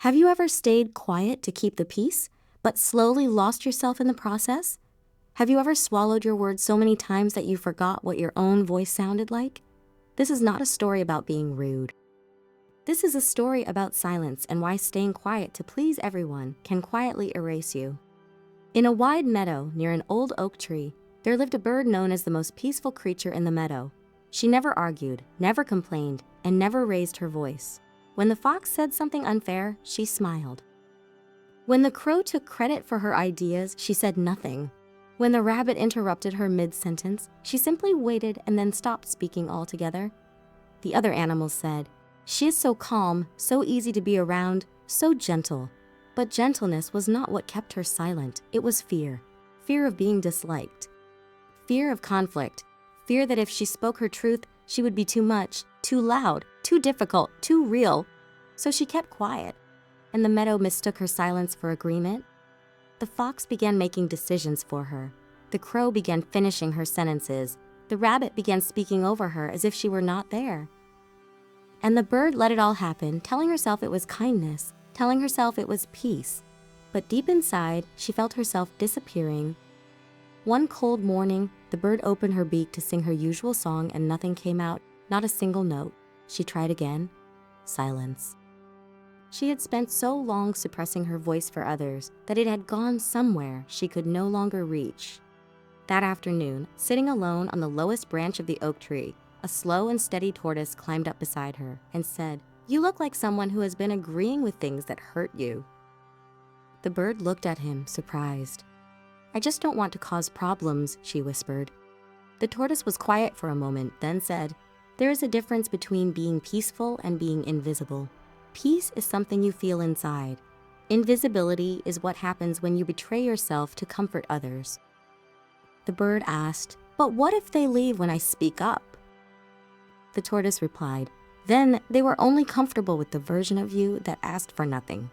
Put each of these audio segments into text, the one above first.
Have you ever stayed quiet to keep the peace, but slowly lost yourself in the process? Have you ever swallowed your words so many times that you forgot what your own voice sounded like? This is not a story about being rude. This is a story about silence and why staying quiet to please everyone can quietly erase you. In a wide meadow near an old oak tree, there lived a bird known as the most peaceful creature in the meadow. She never argued, never complained, and never raised her voice. When the fox said something unfair, she smiled. When the crow took credit for her ideas, she said nothing. When the rabbit interrupted her mid-sentence, she simply waited and then stopped speaking altogether. The other animals said, "She is so calm, so easy to be around, so gentle." But gentleness was not what kept her silent. It was fear. Fear of being disliked. Fear of conflict. Fear that if she spoke her truth, she would be too much, too loud, too difficult, too real. So she kept quiet, and the meadow mistook her silence for agreement. The fox began making decisions for her. The crow began finishing her sentences. The rabbit began speaking over her as if she were not there. And the bird let it all happen, telling herself it was kindness, telling herself it was peace. But deep inside, she felt herself disappearing. One cold morning, the bird opened her beak to sing her usual song and nothing came out, not a single note. She tried again. Silence. She had spent so long suppressing her voice for others that it had gone somewhere she could no longer reach. That afternoon, sitting alone on the lowest branch of the oak tree, a slow and steady tortoise climbed up beside her and said, "You look like someone who has been agreeing with things that hurt you." The bird looked at him, surprised. "I just don't want to cause problems," she whispered. The tortoise was quiet for a moment, then said, "There is a difference between being peaceful and being invisible. Peace is something you feel inside. Invisibility is what happens when you betray yourself to comfort others." The bird asked, "But what if they leave when I speak up?" The tortoise replied, "Then they were only comfortable with the version of you that asked for nothing."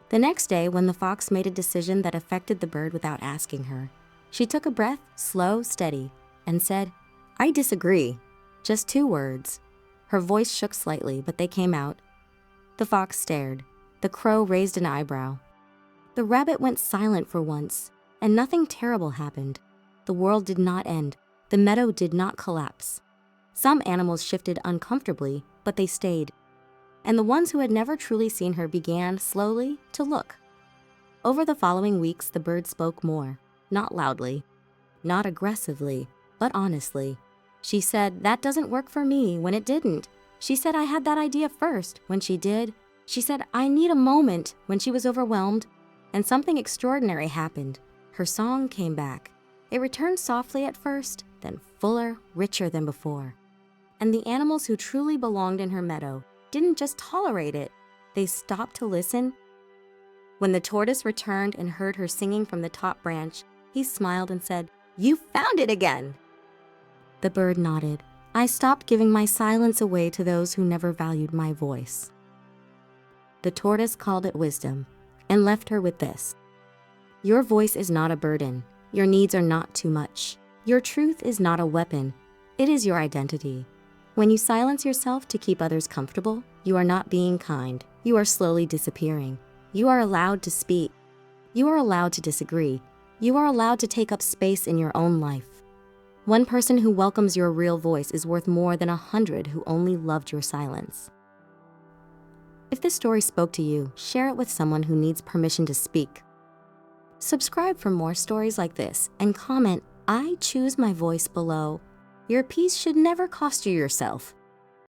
The next day, when the fox made a decision that affected the bird without asking her, she took a breath, slow, steady, and said, "I disagree." Just 2 words. Her voice shook slightly, but they came out. The fox stared. The crow raised an eyebrow. The rabbit went silent for once, and nothing terrible happened. The world did not end. The meadow did not collapse. Some animals shifted uncomfortably, but they stayed. And the ones who had never truly seen her began, slowly, to look. Over the following weeks, the bird spoke more, not loudly, not aggressively, but honestly. She said, "That doesn't work for me," when it didn't. She said, "I had that idea first," when she did. She said, "I need a moment," when she was overwhelmed. And something extraordinary happened. Her song came back. It returned softly at first, then fuller, richer than before. And the animals who truly belonged in her meadow didn't just tolerate it, they stopped to listen. When the tortoise returned and heard her singing from the top branch, he smiled and said, "You found it again." The bird nodded. "I stopped giving my silence away to those who never valued my voice." The tortoise called it wisdom and left her with this: your voice is not a burden. Your needs are not too much. Your truth is not a weapon. It is your identity. When you silence yourself to keep others comfortable, you are not being kind. You are slowly disappearing. You are allowed to speak. You are allowed to disagree. You are allowed to take up space in your own life. One person who welcomes your real voice is worth more than 100 who only loved your silence. If this story spoke to you, share it with someone who needs permission to speak. Subscribe for more stories like this and comment, "I choose my voice" below. Your peace should never cost you yourself.